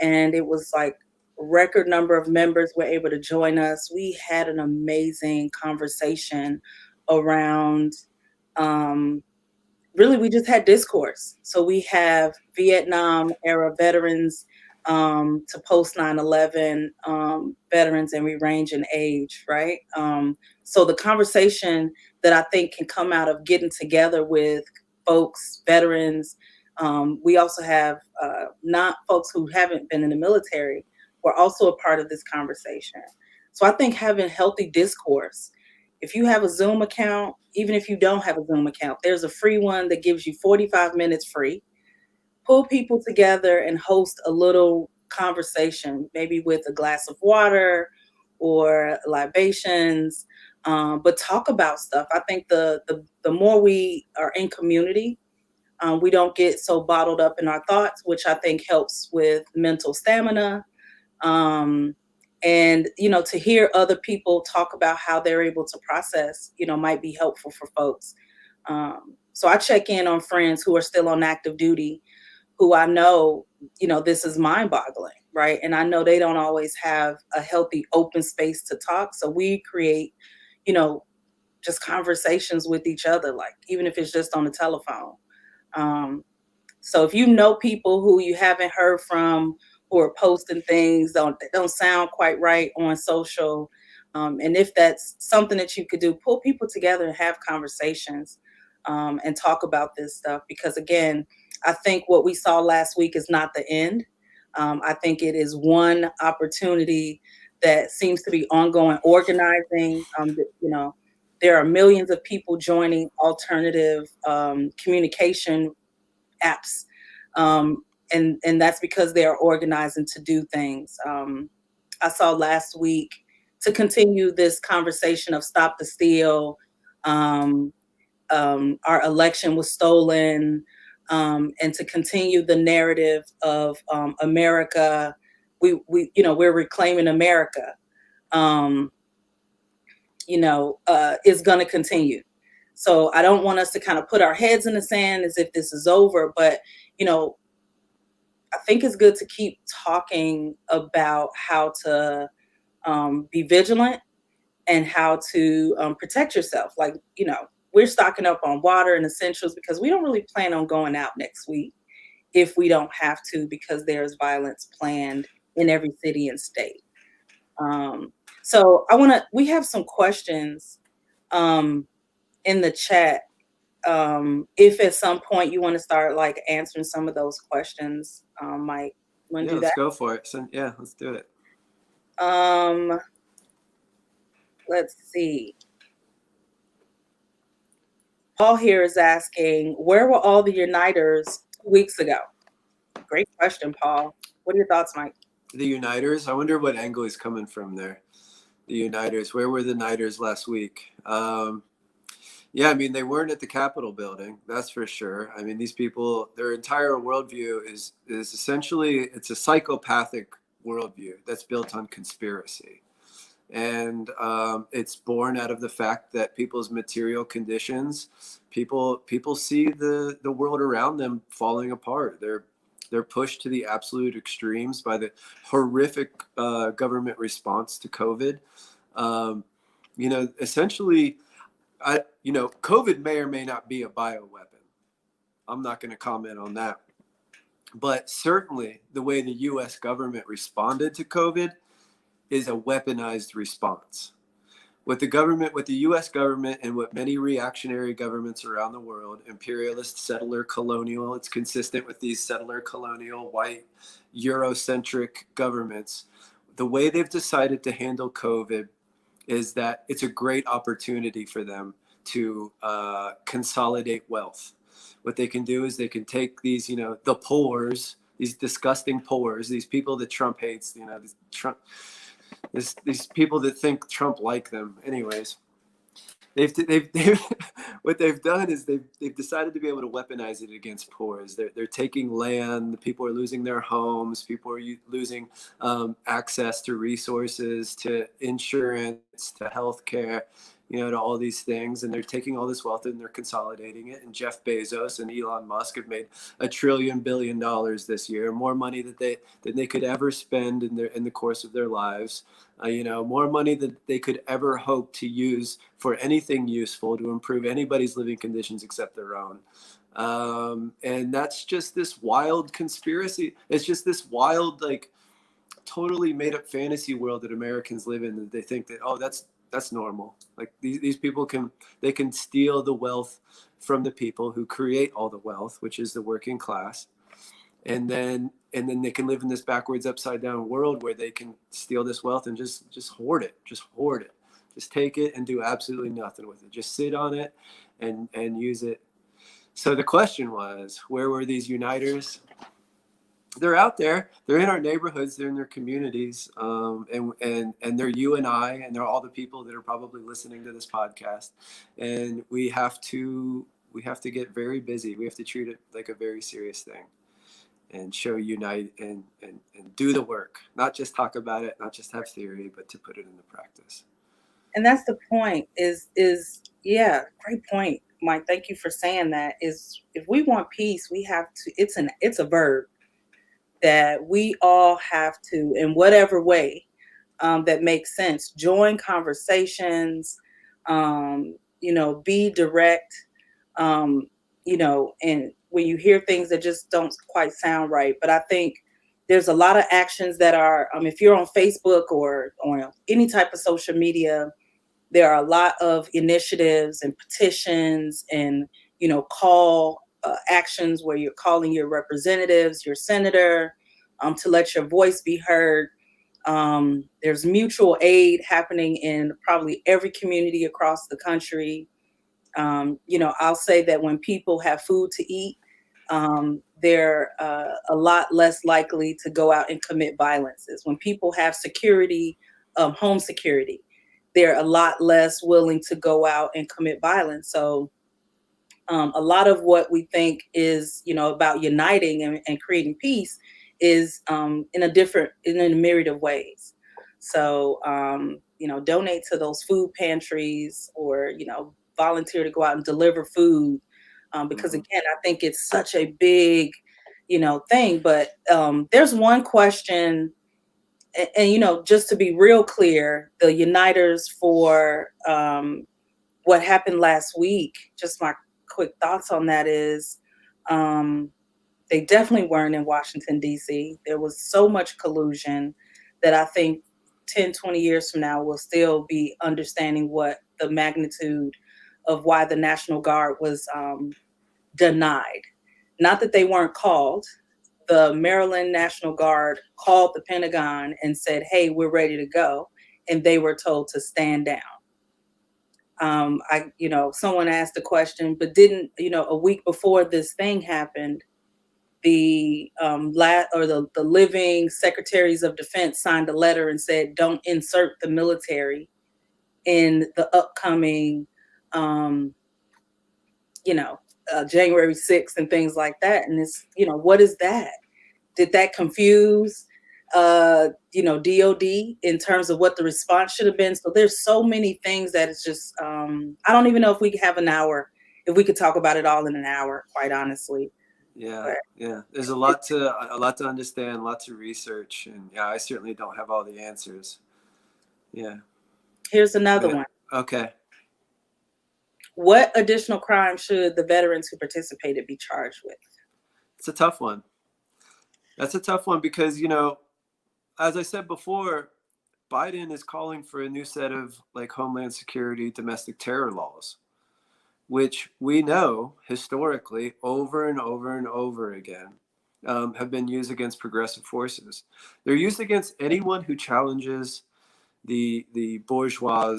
E: and it was like a record number of members were able to join us. We had an amazing conversation around, really, we just had discourse. So we have Vietnam era veterans to post 9/11 veterans, and we range in age, right? So the conversation that I think can come out of getting together with folks, veterans, we also have not folks who haven't been in the military, who are also a part of this conversation. So I think having healthy discourse, if you have a Zoom account, even if you don't have a Zoom account, there's a free one that gives you 45 minutes free. Pull people together and host a little conversation, maybe with a glass of water or libations, but talk about stuff. I think the more we are in community, we don't get so bottled up in our thoughts, which I think helps with mental stamina. And, to hear other people talk about how they're able to process, might be helpful for folks. So I check in on friends who are still on active duty, who I know, this is mind boggling, right? And I know they don't always have a healthy open space to talk. So we create, just conversations with each other, like even if it's just on the telephone. So if you know people who you haven't heard from, who are posting things that don't sound quite right on social, and if that's something that you could do, pull people together and have conversations, and talk about this stuff. Because again, I think what we saw last week is not the end. I think it is one opportunity that seems to be ongoing organizing. There are millions of people joining alternative communication apps. And that's because they are organizing to do things. I saw last week, to continue this conversation of stop the steal, our election was stolen, and to continue the narrative of America, we're reclaiming America, is going to continue. So I don't want us to kind of put our heads in the sand as if this is over, but I think it's good to keep talking about how to be vigilant and how to protect yourself. Like, we're stocking up on water and essentials because we don't really plan on going out next week if we don't have to, because there's violence planned in every city and state. So we have some questions in the chat. If at some point you want to start like answering some of those questions, Mike, want to do that?
D: Let's go for it. So, yeah, let's do it.
E: Let's see. Paul here is asking, where were all the uniters 2 weeks ago? Great question, Paul. What are your thoughts, Mike?
D: The uniters. I wonder what angle he's coming from there. The uniters. Where were the niters last week? Yeah, I mean, they weren't at the Capitol building, that's for sure. I mean, these people, their entire worldview is essentially, it's a psychopathic worldview that's built on conspiracy. And it's born out of the fact that people's material conditions, people see the world around them falling apart. They're pushed to the absolute extremes by the horrific government response to COVID. Essentially, COVID may or may not be a bioweapon. I'm not going to comment on that. But certainly the way the US government responded to COVID is a weaponized response. What the US government and what many reactionary governments around the world, imperialist, settler, colonial, it's consistent with these settler, colonial, white, Eurocentric governments, the way they've decided to handle COVID is that it's a great opportunity for them to consolidate wealth. What they can do is they can take these, the poors, these disgusting poors, these people that Trump hates, these people that think Trump like them. Anyways, they've what they've done is they've decided to be able to weaponize it against poors. They're taking land. People are losing their homes. People are losing access to resources, to insurance, to healthcare, to all these things. And they're taking all this wealth and they're consolidating it. And Jeff Bezos and Elon Musk have made $1 billion this year, more money than they could ever spend in the course of their lives. More money than they could ever hope to use for anything useful to improve anybody's living conditions except their own. And that's just this wild conspiracy. It's just this wild, totally made up fantasy world that Americans live in, that they think that, oh, that's normal. Like these people can steal the wealth from the people who create all the wealth, which is the working class. And then they can live in this backwards, upside down world where they can steal this wealth and just hoard it, just take it and do absolutely nothing with it. Just sit on it and use it. So the question was, where were these uniters? They're out there. They're in our neighborhoods. They're in their communities, and they're you and I, and they're all the people that are probably listening to this podcast. And we have to get very busy. We have to treat it like a very serious thing, and show unite and do the work. Not just talk about it, not just have theory, but to put it into practice.
E: And that's the point. Yeah, great point, Mike. Thank you for saying that. Is if we want peace, we have to. It's a verb that we all have to, in whatever way that makes sense, join conversations, be direct, and when you hear things that just don't quite sound right. But I think there's a lot of actions that are, if you're on Facebook or any type of social media, there are a lot of initiatives and petitions and, call actions where you're calling your representatives, your senator, to let your voice be heard. There's mutual aid happening in probably every community across the country. I'll say that when people have food to eat, they're a lot less likely to go out and commit violences. When people have security, home security, they're a lot less willing to go out and commit violence. So a lot of what we think is, about uniting and creating peace is in a myriad of ways. So, donate to those food pantries or, volunteer to go out and deliver food. Because again, I think it's such a big, thing. But there's one question, and just to be real clear, the uniters for what happened last week, just my quick thoughts on that is they definitely weren't in Washington, D.C. There was so much collusion that I think 10, 20 years from now, we'll still be understanding what the magnitude of why the National Guard was denied. Not that they weren't called. The Maryland National Guard called the Pentagon and said, hey, we're ready to go. And they were told to stand down. Someone asked a question, but didn't, a week before this thing happened, the the living secretaries of defense signed a letter and said, don't insert the military in the upcoming, um, January 6th and things like that. And it's, what is that? Did that confuse, DOD in terms of what the response should have been? So there's so many things that it's just, I don't even know if we have an hour, if we could talk about it all in an hour, quite honestly.
D: Yeah,
E: But
D: yeah. There's a lot to understand, lots to research, and yeah, I certainly don't have all the answers. Yeah.
E: here's another
D: Yeah.
E: one.
D: Okay.
E: What additional crime should the veterans who participated be charged with?
D: It's a tough one. That's a tough one because, as I said before, Biden is calling for a new set of like Homeland Security domestic terror laws, which we know historically over and over and over again have been used against progressive forces. They're used against anyone who challenges the bourgeois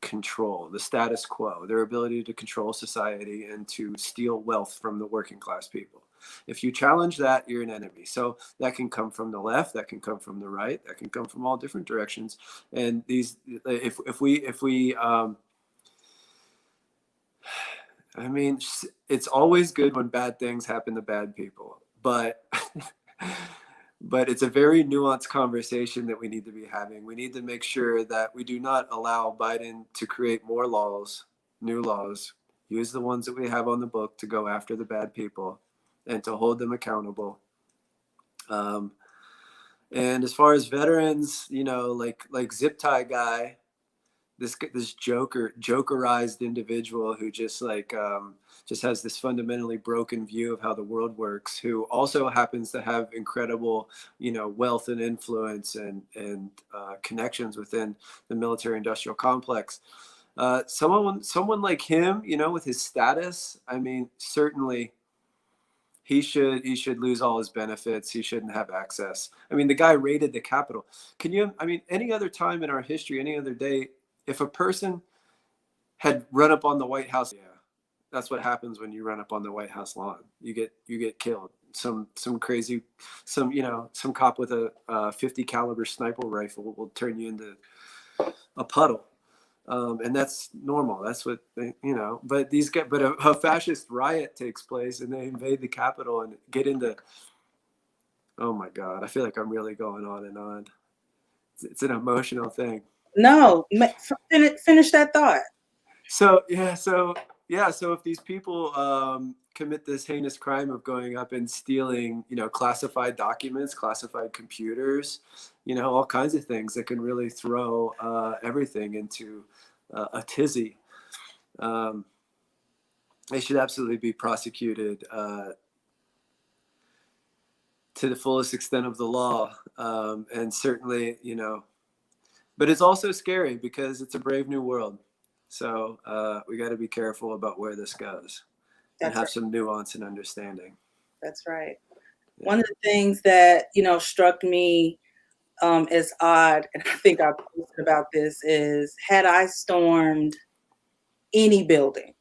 D: control, the status quo, their ability to control society and to steal wealth from the working class people. If you challenge that, you're an enemy. So that can come from the left, that can come from the right, that can come from all different directions. And these, if we I mean, it's always good when bad things happen to bad people, but but it's a very nuanced conversation that we need to be having. We need to make sure that we do not allow Biden to create more laws, new laws, use the ones that we have on the book to go after the bad people and to hold them accountable. And as far as veterans, like zip tie guy, this jokerized individual who just just has this fundamentally broken view of how the world works, who also happens to have incredible wealth and influence and connections within the military industrial complex. Someone like him, with his status, I mean, certainly he should lose all his benefits. He shouldn't have access. I mean, the guy raided the Capitol. I mean, any other time in our history, any other day, if a person had run up on the White House, yeah, that's what happens when you run up on the White House lawn. You get killed. Some crazy, some cop with a 50 caliber sniper rifle will turn you into a puddle. And that's normal. That's what But a fascist riot takes place, and they invade the Capitol and get into. Oh my God! I feel like I'm really going on and on. It's an emotional thing.
E: No, finish that thought.
D: So if these people commit this heinous crime of going up and stealing, classified documents, classified computers, all kinds of things that can really throw everything into a tizzy, they should absolutely be prosecuted to the fullest extent of the law, and certainly, but it's also scary because it's a brave new world. So we got to be careful about where this goes and have some nuance and understanding.
E: That's right.
D: Yeah.
E: One of the things that, struck me as odd, and I think I posted about this, is had I stormed any building,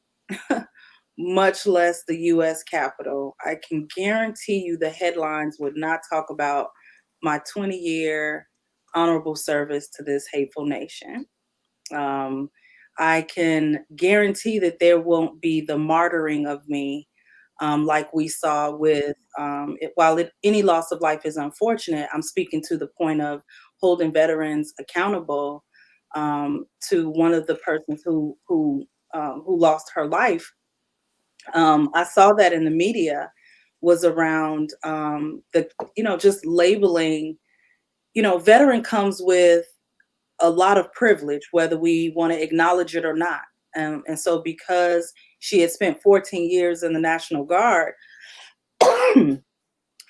E: much less the U.S. Capitol, I can guarantee you the headlines would not talk about my 20-year honorable service to this hateful nation. I can guarantee that there won't be the martyring of me like we saw with, any loss of life is unfortunate, I'm speaking to the point of holding veterans accountable. To one of the persons who lost her life, I saw that in the media was around just labeling, veteran comes with a lot of privilege, whether we want to acknowledge it or not. And so because she had spent 14 years in the National Guard,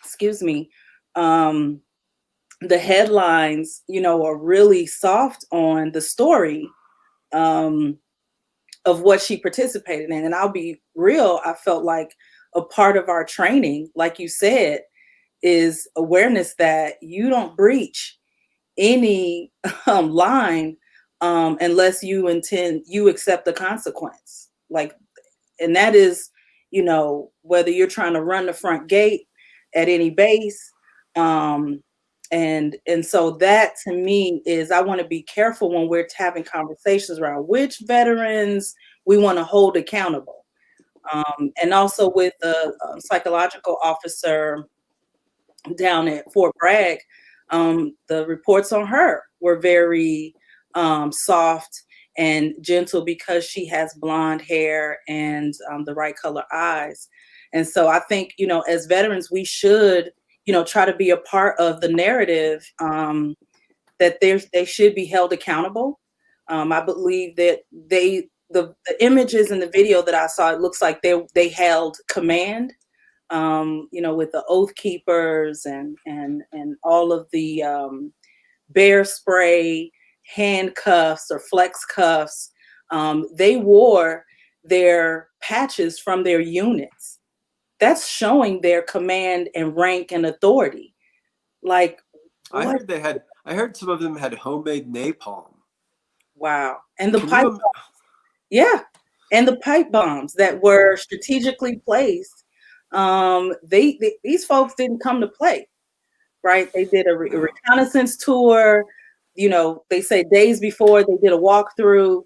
E: excuse me, the headlines, are really soft on the story of what she participated in. And I'll be real, I felt like a part of our training, like you said, is awareness that you don't breach any line unless you accept the consequence. Like, and that is, whether you're trying to run the front gate at any base. And so that to me is, I want to be careful when we're having conversations around which veterans we want to hold accountable. And also with the psychological officer down at Fort Bragg, the reports on her were very soft and gentle because she has blonde hair and the right color eyes. And so I think, as veterans, we should, try to be a part of the narrative, that they should be held accountable. I believe that the images in the video that I saw, it looks like they held command, with the oath keepers and all of the bear spray handcuffs or flex cuffs. They wore their patches from their units. That's showing their command and rank and authority. Like,
D: I
E: what?
D: heard some of them had homemade napalm.
E: Wow. And the
D: Can
E: pipe,
D: you?
E: yeah, and the pipe bombs that were strategically placed. These folks didn't come to play, right? They did a
D: No.
E: reconnaissance tour. They say days before they did a walkthrough.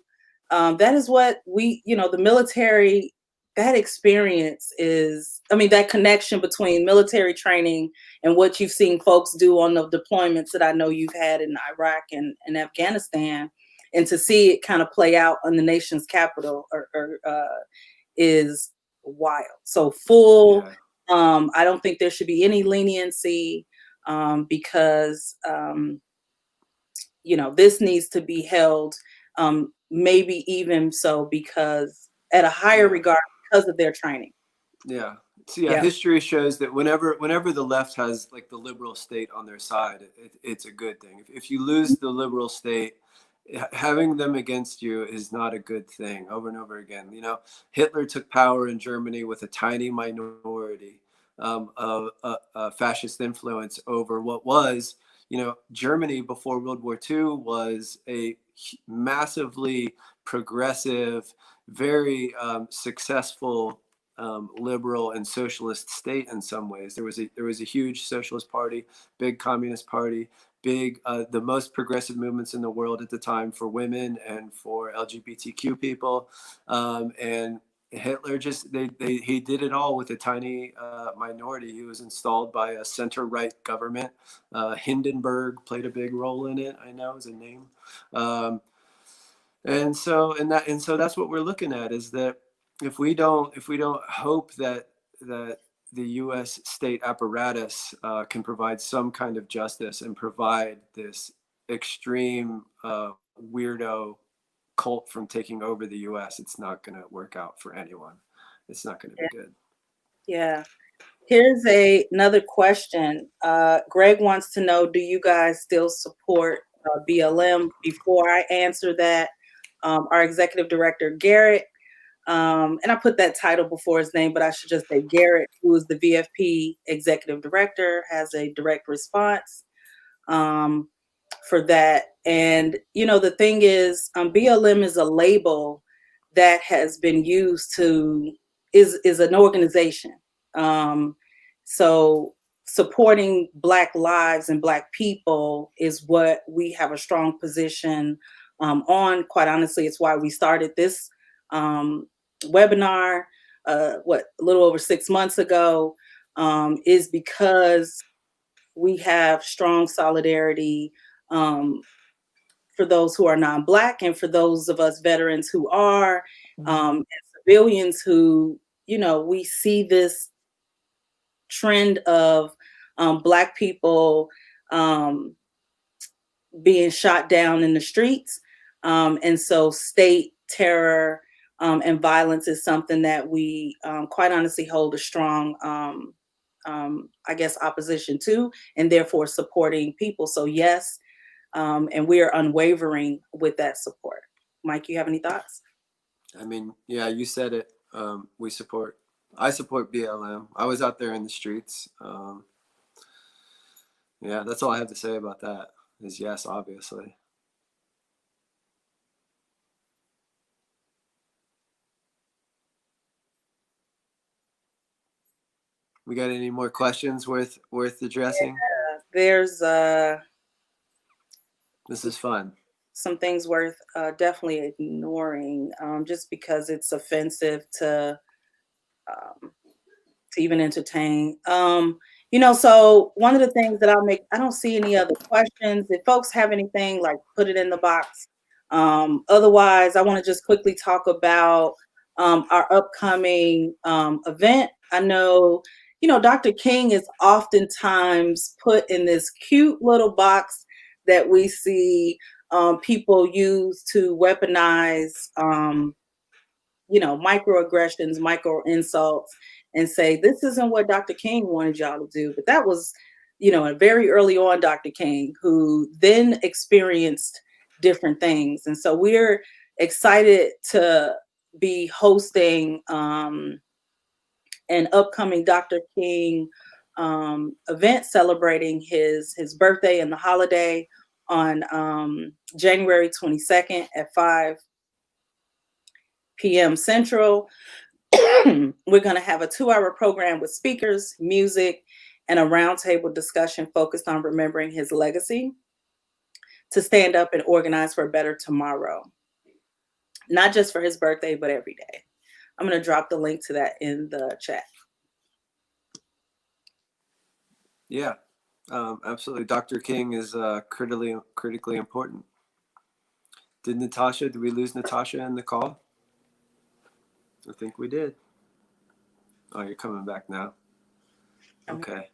E: That is what the military, that experience is, that connection between military training and what you've seen folks do on the deployments that I know you've had in Iraq and Afghanistan, and to see it kind of play out on the nation's capital is wild. So full.
D: Yeah.
E: I don't think there should be any leniency, because this needs to be held, maybe even so, because at a higher regard because of their training.
D: Yeah. So yeah,
E: Yeah.
D: history shows that whenever the left has like the liberal state on their side, it's a good thing. If you lose the liberal state, having them against you is not a good thing. Over and over again, Hitler took power in Germany with a tiny minority of fascist influence over what was, Germany before World War II was a massively progressive, very successful, liberal and socialist state in some ways. There was a huge socialist party, big communist party, big the most progressive movements in the world at the time for women and for LGBTQ people, and Hitler he did it all with a tiny minority. He was installed by a center-right government. Hindenburg played a big role in it. I know is a name. And so that's what we're looking at, is that if we don't hope that the U.S. state apparatus can provide some kind of justice and provide this extreme weirdo cult from taking over the U.S., it's not going to work out for anyone. It's not going to be good.
E: Yeah. Here's another question. Greg wants to know, do you guys still support BLM? Before I answer that, our executive director, Garrett, and I put that title before his name, but I should just say Garrett, who is the VFP executive director, has a direct response for that. And, the thing is, BLM is a label that has been used is an organization. So supporting Black lives and Black people is what we have a strong position on. Quite honestly, it's why we started this webinar, a little over 6 months ago, is because we have strong solidarity for those who are non-Black, and for those of us veterans who are, and civilians who, we see this trend of Black people being shot down in the streets. And so state terror and violence is something that we quite honestly hold a strong, I guess, opposition to, and therefore supporting people. So yes, and we are unwavering with that support. Mike, you have any thoughts?
D: I mean, yeah, you said it. I support BLM. I was out there in the streets. Yeah, that's all I have to say about that. Is yes, obviously. We got any more questions worth addressing?
E: There's
D: This is fun.
E: some things worth definitely ignoring, just because it's offensive um, to even entertain. So one of the things that I don't see any other questions. If folks have anything, like, put it in the box. Otherwise, I want to just quickly talk about our upcoming event. I know, Dr. King is oftentimes put in this cute little box that we see people use to weaponize, microaggressions, micro insults, and say, this isn't what Dr. King wanted y'all to do. But that was, very early on Dr. King, who then experienced different things. And so we're excited to be hosting an upcoming Dr. King event celebrating his birthday and the holiday on January 22nd at 5 p.m. Central. We're going to have a 2-hour program with speakers, music, and a roundtable discussion focused on remembering his legacy to stand up and organize for a better tomorrow. Not just for his birthday, but every day. I'm going to drop the link to that in the chat.
D: Yeah, absolutely. Dr. King is critically important. Did we lose Natasha in the call? I think we did. Oh, you're coming back now. Okay.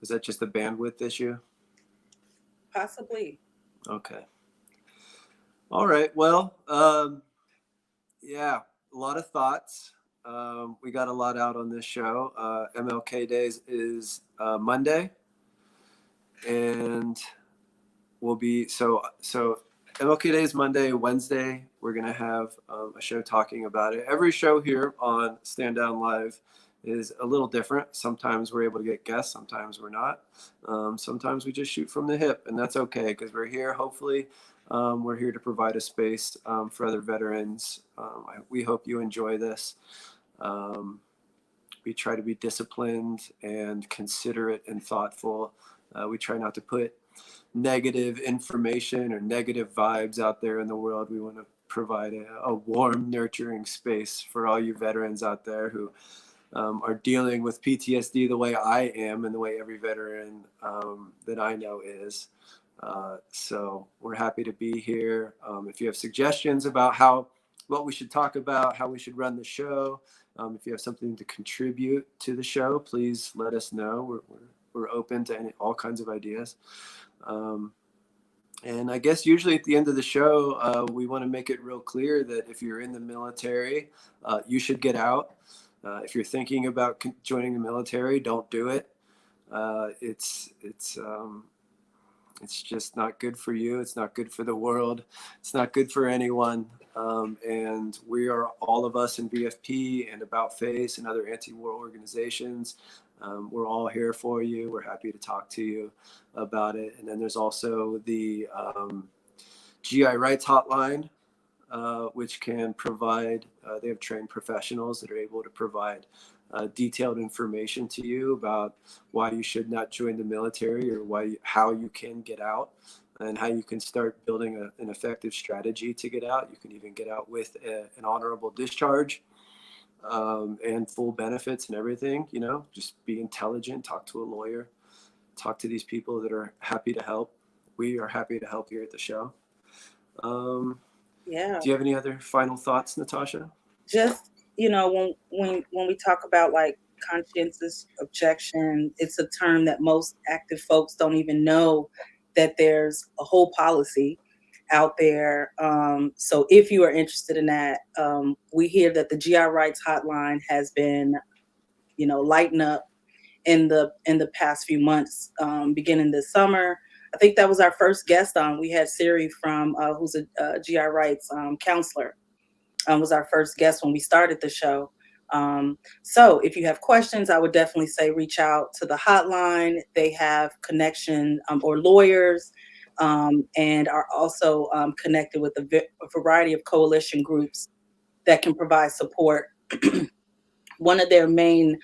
D: Is that just a bandwidth issue?
E: Possibly.
D: Okay. All right. Well, yeah, a lot of thoughts. We got a lot out on this show. MLK Days is Monday, and we'll be so MLK Day is Monday. Wednesday, we're gonna have a show talking about it. Every show here on Stand Down Live is a little different. Sometimes we're able to get guests, sometimes we're not. Sometimes we just shoot from the hip, and that's okay because we're here. Hopefully, we're here to provide a space for other veterans. We hope you enjoy this. We try to be disciplined and considerate and thoughtful. We try not to put negative information or negative vibes out there in the world. We want to provide a warm, nurturing space for all you veterans out there who are dealing with PTSD the way I am and the way every veteran that I know is. So we're happy to be here. If you have suggestions about what we should talk about, how we should run the show, if you have something to contribute to the show, please let us know. We're open to all kinds of ideas. And I guess usually at the end of the show, we want to make it real clear that if you're in the military, you should get out. If you're thinking about joining the military, don't do it. It's just not good for you. It's not good for the world. It's not good for anyone. And we are, all of us in VFP and About Face and other anti-war organizations, we're all here for you. We're happy to talk to you about it. And then there's also the GI Rights Hotline, which can provide, they have trained professionals that are able to provide detailed information to you about why you should not join the military or how you can get out and how you can start building an effective strategy to get out. You can even get out with an honorable discharge and full benefits and everything. Just be intelligent, talk to a lawyer, talk to these people that are happy to help. We are happy to help here at the show.
E: Yeah.
D: Do you have any other final thoughts, Natasha?
E: Just, when we talk about, like, conscientious objection, it's a term that most active folks don't even know that there's a whole policy out there. So if you are interested in that, we hear that the GI Rights Hotline has been, lighting up in the past few months, beginning this summer. I think that was our first guest on. We had Siri from who's a GI Rights counselor. Was our first guest when we started the show. So if you have questions, I would definitely say reach out to the hotline. They have connection or lawyers, and are also connected with a variety of coalition groups that can provide support one of their main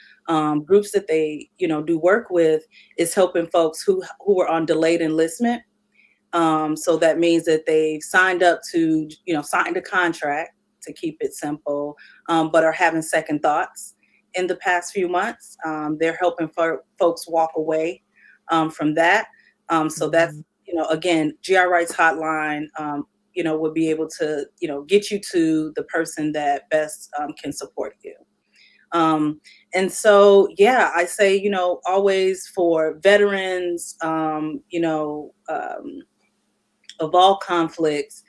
E: groups that they, do work with is helping folks who are on delayed enlistment. So that means that they've signed up to, signed a contract, to keep it simple, but are having second thoughts in the past few months. They're helping folks walk away from that. So that's, again, GI Rights Hotline, would be able to, get you to the person that best can support you. And so, yeah, I say, always for veterans, of all conflicts,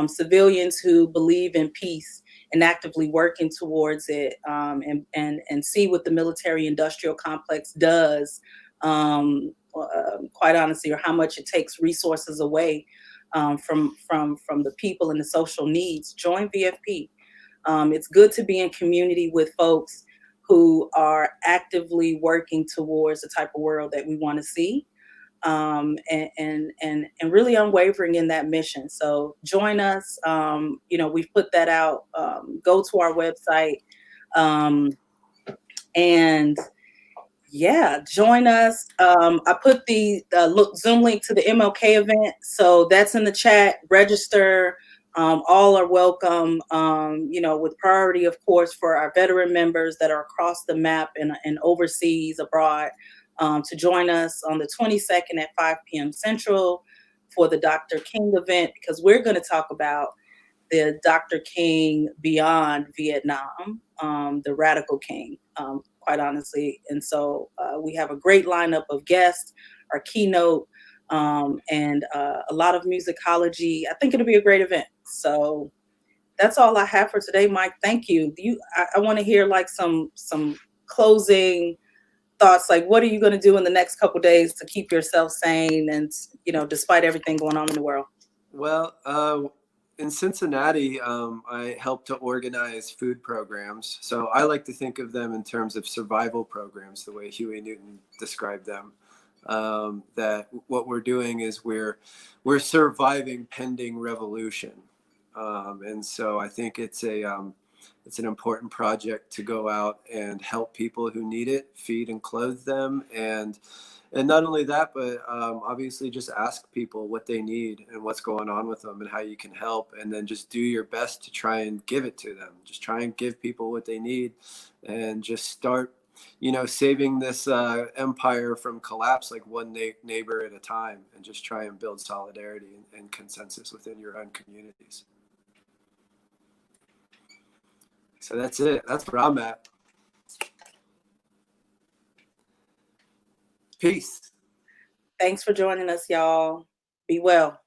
E: civilians who believe in peace and actively working towards it, and see what the military-industrial complex does, quite honestly, or how much it takes resources away from the people and the social needs. Join VFP. It's good to be in community with folks who are actively working towards the type of world that we want to see, and really unwavering in that mission. So join us. We've put that out. Go to our website, and yeah, join us. I put the Zoom link to the MLK event, so that's in the chat. Register. All are welcome. With priority, of course, for our veteran members that are across the map and overseas, abroad, to join us on the 22nd at 5 p.m. Central for the Dr. King event, because we're going to talk about the Dr. King beyond Vietnam, the Radical King, quite honestly. And so we have a great lineup of guests, our keynote, and a lot of musicology. I think it'll be a great event. So that's all I have for today, Mike. Thank you. I want to hear like some closing thoughts. Like, what are you going to do in the next couple of days to keep yourself sane and, despite everything going on in the world?
D: Well, in Cincinnati, I help to organize food programs. So I like to think of them in terms of survival programs, the way Huey Newton described them. That what we're doing is we're surviving pending revolution. And so I think it's an important project to go out and help people who need it, feed and clothe them, and not only that, but obviously just ask people what they need and what's going on with them and how you can help, and then just do your best to try and give it to them. Just try and give people what they need, and just start, saving this empire from collapse, like one neighbor at a time, and just try and build solidarity and consensus within your own communities. So that's it. That's where I'm at. Peace.
E: Thanks for joining us, y'all. Be well.